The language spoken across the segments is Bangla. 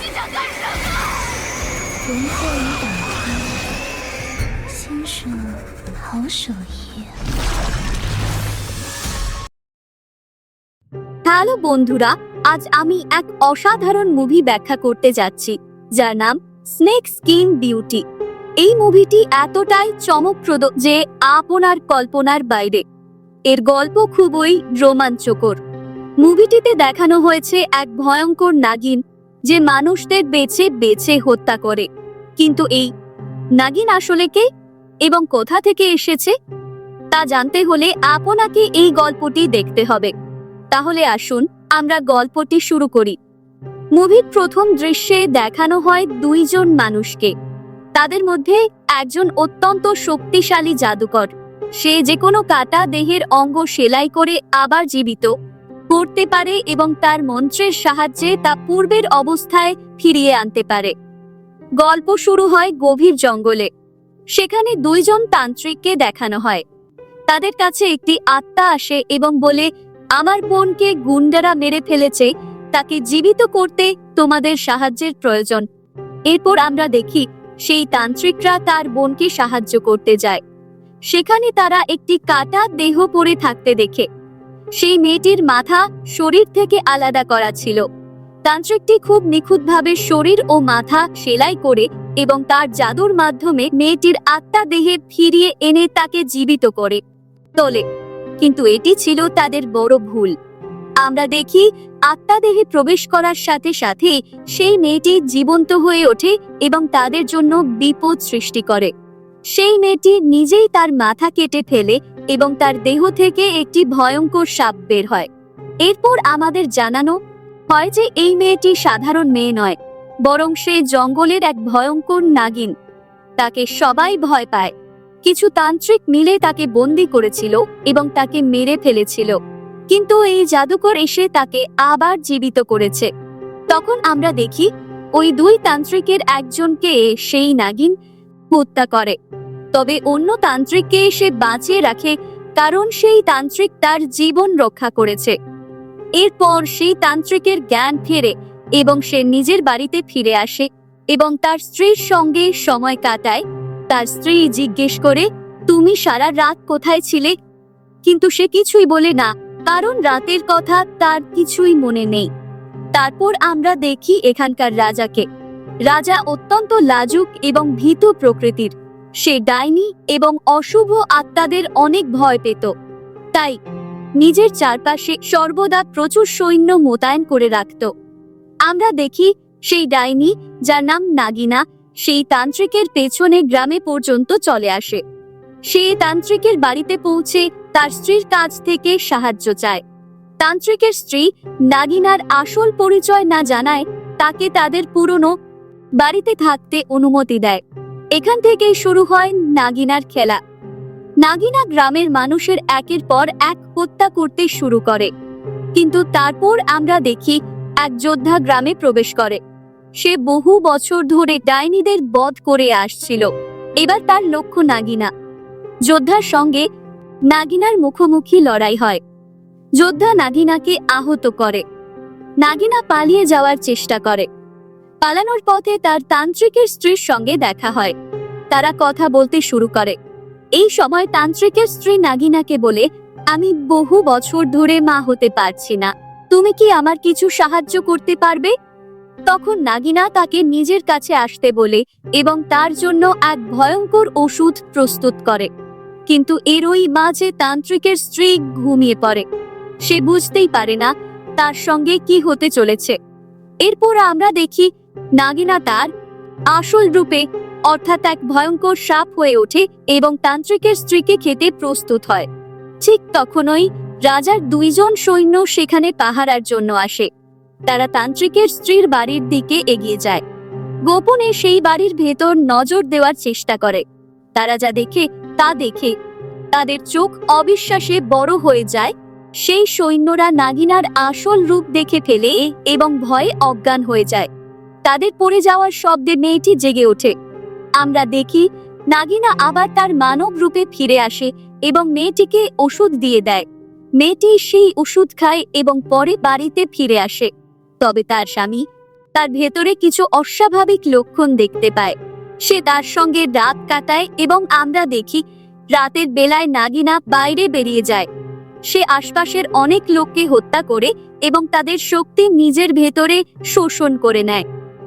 你想干什么？如获已打开，先生好手艺。হ্যালো বন্ধুরা, আজ আমি এক অসাধারণ মুভি ব্যাখ্যা করতে যাচ্ছি যার নাম স্নেক স্কিন বিউটি। এই মুভিটি এতটাই চমকপ্রদ যে আপনার কল্পনার বাইরে। এর গল্প খুবই রোমাঞ্চকর। মুভিটিতে দেখানো হয়েছে এক ভয়ঙ্কর নাগিন যে মানুষদের বেছে বেছে হত্যা করে। কিন্তু এই নাগিন আসলে কে এবং কোথা থেকে এসেছে তা জানতে হলে আপনাকে এই গল্পটি দেখতে হবে। তাহলে আসুন আমরা গল্পটি শুরু করি। মুভির প্রথম দৃশ্যে দেখানো হয় দুইজন মানুষকে। তাদের মধ্যে একজন অত্যন্ত শক্তিশালী জাদুকর। সে যে কোনো কাটা দেহের অঙ্গ সেলাই করে আবার জীবিত করতে পারে এবং তার মন্ত্রের সাহায্যে তা পূর্বের অবস্থায় ফিরিয়ে আনতে পারে। গল্প শুরু হয় গভীর জঙ্গলে। সেখানে দুইজন তান্ত্রিককে দেখানো হয়। তাদের কাছে একটি আত্মা আসে এবং বলে, আমার বোনকে গুন্ডারা মেরে ফেলেছে, তাকে জীবিত করতে তোমাদের সাহায্যের প্রয়োজন। এরপর আমরা দেখি সেই তান্ত্রিকরা তার বোনকে সাহায্য করতে যায়। সেখানে তারা একটি কাটা দেহ পড়ে থাকতে দেখে। সেই মেয়েটির মাথা শরীর থেকে আলাদা করা ছিল। তান্ত্রিকটি খুব নিখুঁতভাবে শরীর ও মাথা সেলাই করে এবং তার জাদুর মাধ্যমে মেয়েটির আত্মা দেহে ফিরিয়ে এনে তাকে জীবিত করে তোলে। কিন্তু এটি ছিল তাদের বড় ভুল। আমরা দেখি আত্মা দেহে প্রবেশ করার সাথে সাথে সেই মেয়েটি জীবন্ত হয়ে ওঠে এবং তাদের জন্য বিপদ সৃষ্টি করে। সেই মেয়েটি নিজেই তার মাথা কেটে ফেলে এবং তার দেহ থেকে একটি ভয়ঙ্কর সাপ বের হয়। এরপর আমাদের জানানো হয় যে এই মেয়েটি সাধারণ মেয়ে নয়, বরং সে জঙ্গলের এক ভয়ঙ্কর নাগিন। তাকে সবাই ভয় পায়। কিছু তান্ত্রিক মিলে তাকে বন্দী করেছিল এবং তাকে মেরে ফেলেছিল, কিন্তু এই জাদুকর এসে তাকে আবার জীবিত করেছে। তখন আমরা দেখি ওই দুই তান্ত্রিকের একজনকে সেই নাগিন হত্যা করে, তবে অন্য তান্ত্রিককে এসে বাঁচিয়ে রাখে, কারণ সেই তান্ত্রিক তার জীবন রক্ষা করেছে। এরপর সেই তান্ত্রিকের জ্ঞান ফেরে এবং সে নিজের বাড়িতে ফিরে আসে এবং তার স্ত্রীর সঙ্গে সময় কাটায়। তার স্ত্রী জিজ্ঞেস করে, তুমি সারা রাত কোথায় ছিলে? কিন্তু সে কিছুই বলে না, কারণ রাতের কথা তার কিছুই মনে নেই। তারপর আমরা দেখি এখানকার রাজাকে। রাজা অত্যন্ত লাজুক এবং ভীতু প্রকৃতির। সে ডাইনি এবং অশুভ আত্মাদের অনেক ভয় পেত, তাই নিজের চারপাশে সর্বদা প্রচুর সৈন্য মোতায়েন করে রাখত। আমরা দেখি সেই ডাইনি, যার নাম নাগিনা, সেই তান্ত্রিকের পেছনে গ্রামে পর্যন্ত চলে আসে। সে তান্ত্রিকের বাড়িতে পৌঁছে তার স্ত্রীর কাছ থেকে সাহায্য চায়। তান্ত্রিকের স্ত্রী নাগিনার আসল পরিচয় না জানায় তাকে তাদের পুরনো বাড়িতে থাকতে অনুমতি দেয়। এখান থেকে শুরু হয় নাগিনার খেলা। নাগিনা গ্রামের মানুষের একের পর এক হত্যা করতে শুরু করে। কিন্তু তারপর আমরা দেখি এক যোদ্ধা গ্রামে প্রবেশ করে। সে বহু বছর ধরে ডাইনিদের বধ করে আসছিল। এবার তার লক্ষ্য নাগিনা। যোদ্ধার সঙ্গে নাগিনার মুখোমুখি লড়াই হয়। যোদ্ধা নাগিনাকে আহত করে। নাগিনা পালিয়ে যাওয়ার চেষ্টা করে। পালানোর পথে তার তান্ত্রিকের স্ত্রীর সঙ্গে দেখা হয়। তারা কথা বলতে শুরু করে। এই সময় তান্ত্রিকের স্ত্রী নাগিনাকে বলে, আমি বহু বছর ধরে মা হতে পারছি না, তুমি কি আমার কিছু সাহায্য করতে পারবে? তখন নাগিনা তাকে নিজের কাছে আসতে বলে এবং তার জন্য এক ভয়ঙ্কর ওষুধ প্রস্তুত করে। কিন্তু এরই মাঝে তান্ত্রিকের স্ত্রী ঘুমিয়ে পড়ে। সে বুঝতেই পারে না তার সঙ্গে কি হতে চলেছে। এরপর আমরা দেখি নাগিনা তার আসল রূপে, অর্থাৎ এক ভয়ঙ্কর সাপ হয়ে ওঠে এবং তান্ত্রিকের স্ত্রীকে খেতে প্রস্তুত হয়। ঠিক তখনই রাজার দুইজন সৈন্য সেখানে পাহারার জন্য আসে। তারা তান্ত্রিকের স্ত্রীর বাড়ির দিকে এগিয়ে যায়। গোপনে সেই বাড়ির ভেতর নজর দেওয়ার চেষ্টা করে। তারা যা দেখে তা দেখে তাদের চোখ অবিশ্বাসে বড় হয়ে যায়। সেই সৈন্যরা নাগিনার আসল রূপ দেখে ফেলে এবং ভয়ে অজ্ঞান হয়ে যায়। তাদের পড়ে যাওয়ার শব্দে মেয়েটি জেগে ওঠে। আমরা দেখি নাগিনা আবার তার মানব রূপে ফিরে আসে এবং মেয়েটিকে ওষুধ দিয়ে দেয়। মেয়েটি সেই ওষুধ খায় এবং পরে বাড়িতে ফিরে আসে। তবে তার স্বামী তার ভেতরে কিছু অস্বাভাবিক লক্ষণ দেখতে পায়। সে তার সঙ্গে রাত কাটায় এবং আমরা দেখি রাতের বেলায় নাগিনা বাইরে বেরিয়ে যায়। সে আশপাশের অনেক লোককে হত্যা করে এবং তাদের শক্তি নিজের ভেতরে শোষণ করে নেয়।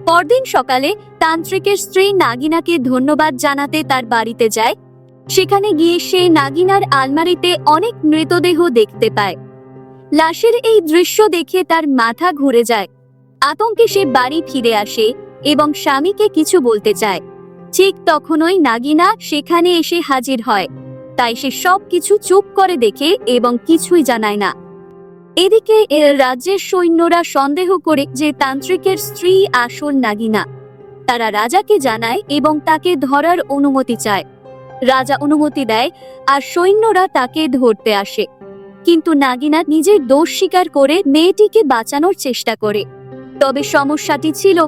পরদিন সকালে তান্ত্রিকের স্ত্রী নাগিনাকে ধন্যবাদ জানাতে তার বাড়িতে যায়। সেখানে গিয়ে সে নাগিনার আলমারিতে অনেক মৃতদেহ দেখতে পায়। লাশের এই দৃশ্য দেখে তার মাথা ঘুরে যায়। আতঙ্কে সে বাড়ি ফিরে আসে এবং স্বামীকে কিছু বলতে চায়। ঠিক তখনই নাগিনা সেখানে এসে হাজির হয়। তাই সে সবকিছু চুপ করে দেখে এবং কিছুই জানায় না। এদিকে রাজ্যের সৈন্যরা সন্দেহ করে যে তান্ত্রিকের স্ত্রী আসল নাগিনা। তারা রাজাকে জানায় এবং তাকে ধরার অনুমতি চায়। রাজা অনুমতি দেয় আর সৈন্যরা তাকে ধরতে আসে। কিন্তু নাগিনা নিজের দোষ স্বীকার করে মেয়েটিকে বাঁচানোর চেষ্টা করে। তবে সমস্যাটি ছিল,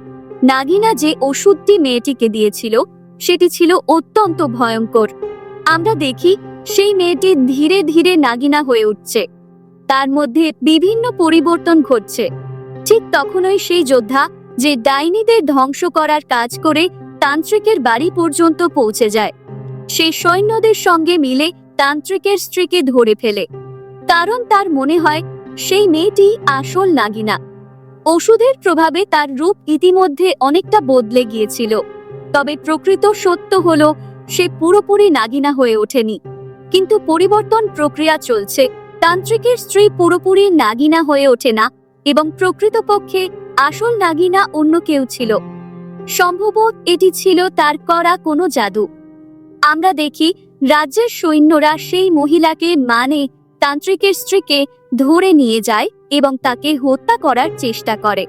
নাগিনা যে ওষুধটি মেয়েটিকে দিয়েছিল সেটি ছিল অত্যন্ত ভয়ঙ্কর। আমরা দেখি সেই মেয়েটি ধীরে ধীরে নাগিনা হয়ে উঠছে। তার মধ্যে বিভিন্ন পরিবর্তন ঘটছে। ঠিক তখনই সেই যোদ্ধা যে ডাইনিদের ধ্বংস করার কাজ করে তান্ত্রিকের বাড়ি পর্যন্ত পৌঁছে যায়। সে সৈন্যদের সঙ্গে মিলে তান্ত্রিকের স্ত্রীকে ধরে ফেলে, কারণ তার মনে হয় সেই মেয়েটি আসল নাগিনা। ওষুধের প্রভাবে তার রূপ ইতিমধ্যে অনেকটা বদলে গিয়েছিল। তবে প্রকৃত সত্য হলো সে পুরোপুরি নাগিনা হয়ে ওঠেনি, কিন্তু পরিবর্তন প্রক্রিয়া চলছে। তান্ত্রিকের স্ত্রী পুরোপুরি নাগিনা হয়ে ওঠে না এবং প্রকৃতপক্ষে আসল নাগিনা অন্য কেউ ছিল। সম্ভবত এটি ছিল তার করা কোনো জাদু। আমরা দেখি রাজ্যের সৈন্যরা সেই মহিলাকে মানে তান্ত্রিকের স্ত্রীকে ধরে নিয়ে যায় এবং তাকে হত্যা করার চেষ্টা করে।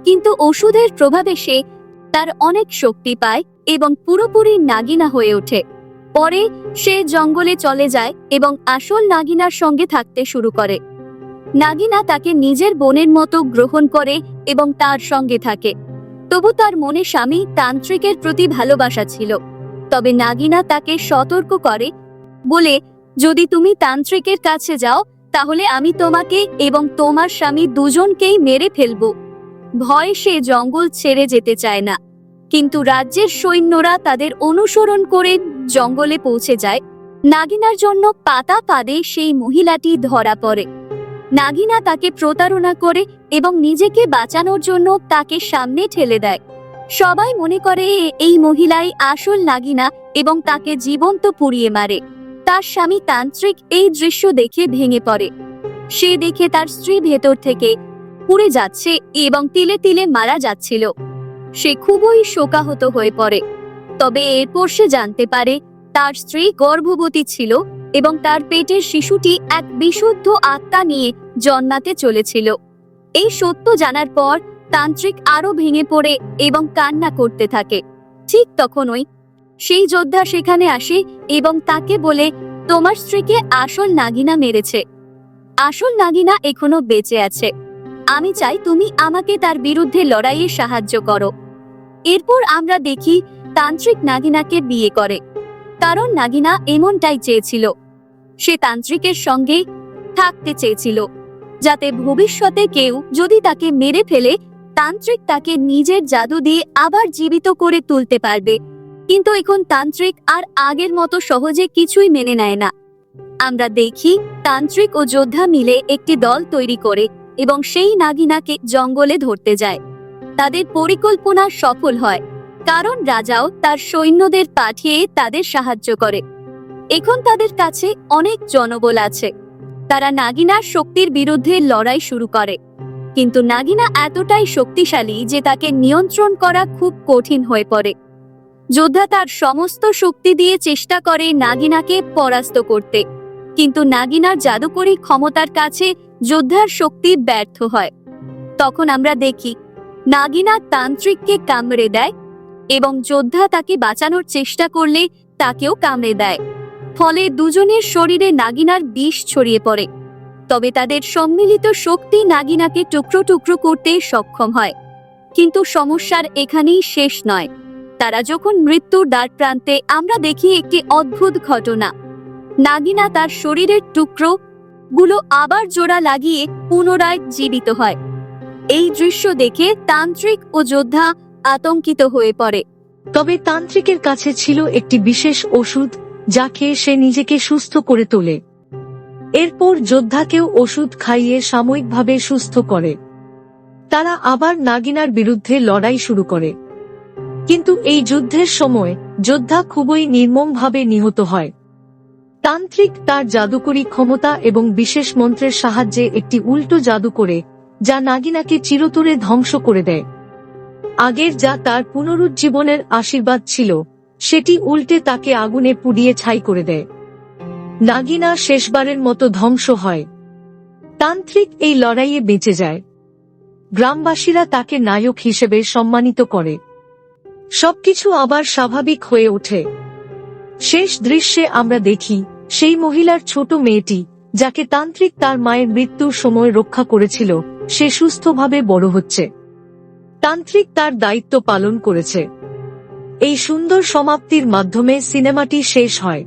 কিন্তু ওষুধের প্রভাবে সে তার অনেক শক্তি পায় এবং পুরোপুরি নাগিনা হয়ে ওঠে। পরে সে জঙ্গলে চলে যায় এবং আসল নাগিনার সঙ্গে থাকতে শুরু করে। নাগিনা তাকে নিজের বোনের মতো গ্রহণ করে এবং তার সঙ্গে থাকে। তবু তার মনে স্বামী তান্ত্রিকের প্রতি ভালোবাসা ছিল। তবে নাগিনা তাকে সতর্ক করে, বলে, যদি তুমি তান্ত্রিকের কাছে যাও তাহলে আমি তোমাকে এবং তোমার স্বামী দুজনকেই মেরে ফেলব। ভয়ে সে জঙ্গল ছেড়ে যেতে চায় না। কিন্তু রাজ্যের সৈন্যরা তাদের অনুসরণ করে জঙ্গলে পৌঁছে যায়। নাগিনার জন্য পাতা ফাঁদে সেই মহিলাটি ধরা পড়ে। নাগিনা তাকে প্রতারণা করে এবং নিজেকে বাঁচানোর জন্য তাকে সামনে ঠেলে দেয়। সবাই মনে করে এই মহিলাই আসল নাগিনা এবং তাকে জীবন্ত পুড়িয়ে মারে। তার স্বামী তান্ত্রিক এই দৃশ্য দেখে ভেঙে পড়ে। সে দেখে তার স্ত্রী ভেতর থেকে পুড়ে যাচ্ছে এবং তিলে তিলে মারা যাচ্ছিল। সে খুবই শোকাহত হয়ে পড়ে। তবে এরপর সে জানতে পারে তার স্ত্রী গর্ভবতী ছিল এবং তার পেটের শিশুটি এক বিশুদ্ধ আত্মা নিয়ে জন্মাতে চলেছিল। এই সত্য জানার পর তান্ত্রিক আরো ভেঙে পড়ে এবং কান্না করতে থাকে। ঠিক তখনই সেই যোদ্ধা সেখানে আসে এবং তাকে বলে, তোমার স্ত্রীকে আসল নাগিনা মেরেছে। আসল নাগিনা এখনো বেঁচে আছে। আমি চাই তুমি আমাকে তার বিরুদ্ধে লড়াইয়ে সাহায্য করো। এরপর আমরা দেখি তান্ত্রিক নাগিনাকে বিয়ে করে, কারণ নাগিনা এমনটাই চেয়েছিল। সে তান্ত্রিকের সঙ্গে থাকতে চেয়েছিল, যাতে ভবিষ্যতে কেউ যদি তাকে মেরে ফেলে তান্ত্রিক তাকে নিজের জাদু দিয়ে আবার জীবিত করে তুলতে পারবে। কিন্তু এখন তান্ত্রিক আর আগের মতো সহজে কিছুই মেনে নেয় না। আমরা দেখি তান্ত্রিক ও যোদ্ধা মিলে একটি দল তৈরি করে এবং সেই নাগিনাকে জঙ্গলে ধরতে যায়। তাদের পরিকল্পনা সফল হয়, কারণ রাজাও তার সৈন্যদের পাঠিয়ে তাদের সাহায্য করে। এখন তাদের কাছে অনেক জনবল আছে। তারা নাগিনার শক্তির বিরুদ্ধে লড়াই শুরু করে। কিন্তু নাগিনা এতটাই শক্তিশালী যে তাকে নিয়ন্ত্রণ করা খুব কঠিন হয়ে পড়ে। যোদ্ধা তার সমস্ত শক্তি দিয়ে চেষ্টা করে নাগিনাকে পরাস্ত করতে, কিন্তু নাগিনার জাদুকরী ক্ষমতার কাছে যোদ্ধার শক্তি ব্যর্থ হয়। তখন আমরা দেখি নাগিনা তান্ত্রিককে কামড়ে দেয় এবং যোদ্ধা তাকে বাঁচানোর চেষ্টা করলে তাকেও কামড়ে দেয়। ফলে দুজনের শরীরে নাগিনার বিষ ছড়িয়ে পড়ে। তবে তাদের সম্মিলিত শক্তি নাগিনাকে টুকরো টুকরো করতে সক্ষম হয়। কিন্তু সমস্যার এখানেই শেষ নয়। তারা যখন মৃত্যুর দ্বার প্রান্তে, আমরা দেখি একটি অদ্ভুত ঘটনা। নাগিনা তার শরীরের টুকরো গুলো আবার জোড়া লাগিয়ে পুনরায় জীবিত হয়। এই দৃশ্য দেখে তান্ত্রিক ও যোদ্ধা আতঙ্কিত হয়ে পড়ে। তবে তান্ত্রিকের কাছে ছিল একটি বিশেষ ওষুধ, যা খেয়ে সে নিজেকে সুস্থ করে তোলে। এরপর যোদ্ধাকেও ওষুধ খাইয়ে সাময়িকভাবে সুস্থ করে। তারা আবার নাগিনার বিরুদ্ধে লড়াই শুরু করে। কিন্তু এই যুদ্ধের সময় যোদ্ধা খুবই নির্মমভাবে নিহত হয়। তান্ত্রিক তার জাদুকরী ক্ষমতা এবং বিশেষ মন্ত্রের সাহায্যে একটি উল্টো জাদু করে, যা নাগিনাকে চিরতরে ধ্বংস করে দেয়। আগের যা তার পুনরুজ্জীবনের আশীর্বাদ ছিল, সেটি উল্টে তাকে আগুনে পুড়িয়ে ছাই করে দেয়। নাগিনা শেষবারের মতো ধ্বংস হয়। তান্ত্রিক এই লড়াইয়ে বেঁচে যায়। গ্রামবাসীরা তাকে নায়ক হিসেবে সম্মানিত করে। সবকিছু আবার স্বাভাবিক হয়ে ওঠে। শেষ দৃশ্যে আমরা দেখি সেই মহিলার ছোট মেয়েটি, যাকে তান্ত্রিক তার মায়ের মৃত্যুর সময় রক্ষা করেছিল, সে সুস্থভাবে বড় হচ্ছে। তান্ত্রিক তার দায়িত্ব পালন করেছে। এই সুন্দর সমাপ্তির মাধ্যমে সিনেমাটি শেষ হয়।